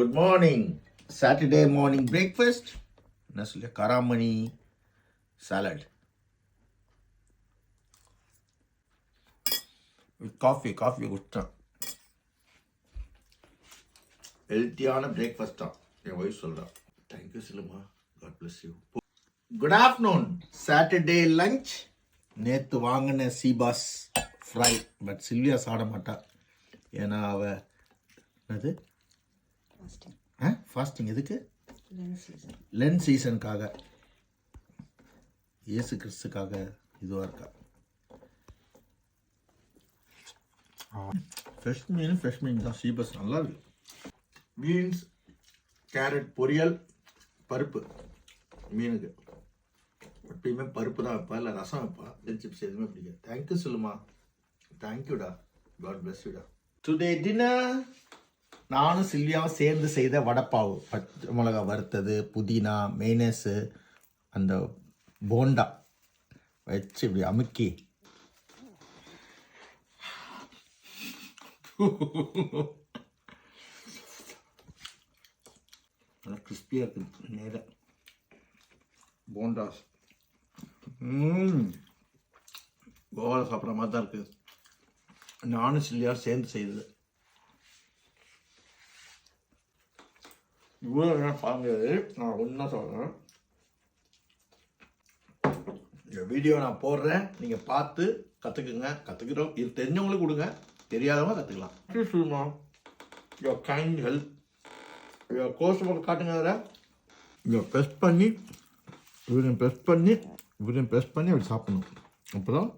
Good morning. Saturday morning breakfast. என்ன சொல்ல காராமணி salad with coffee குடிச்சேன். ஹெல்த்தியான பிரேக்ஃபாஸ்ட் தான் என் ஒய்ஃப் சொல்கிறேன். Thank you Siluma, God bless you. Good afternoon. Saturday lunch. நேற்று வாங்கின சீபாஸ் ஃப்ரை, பட் சில்வியா சாப்பிட மாட்டா. ஏன்னா அவ என்னது ஃபாஸ்டிங் எதுக்கு? லென் சீசனுக்காக, இயேசு கிறிஸ்துக்காக இதுவாக இருக்கா. ஃப்ரெஷ் மீன் தான். சீபஸ் நல்லா இருக்கு. பீன்ஸ், கேரட் பொரியல், பருப்பு. மீனுக்கு எப்பயுமே பருப்பு தான் வைப்பா, இல்லை ரசம் வைப்பா. சிப்ஸ் எதுவுமே பிடிக்காது. தேங்க்யூ சொல்லுமா. தேங்க்யூடா, காட் பிளஸ் யூடா. டுடே டின்னர் நானும் சில்வியாவும் சேர்ந்து செய்த வடைப்பாவு. பச்சை மிளகா வறுத்தது, புதினா, மெய்னஸு, அந்த போண்டா வச்சு இப்படி அமுக்கி நல்லா கிறிஸ்பியாக இருக்குது. நேர போண்டாஸ் கோவாவில் சாப்பிட்ற மாதிரி தான் இருக்குது. நானும் சில்வியாவும் சேர்ந்து செய்தது. இவ்வளோ நேரம் பாருங்க, நான் ஒன்றா சொல்கிறேன். இந்த வீடியோ நான் போடுறேன், நீங்கள் பார்த்து கற்றுக்குங்க. கற்றுக்கிறோம், இது தெரிஞ்சவங்களுக்கு கொடுங்க, தெரியாதவங்க கற்றுக்கலாம். Your kind help. Your course போட்டு காட்டுங்க. அதில் இதை ப்ரெஸ் பண்ணி இப்படி சாப்பிடணும். அப்போ தான்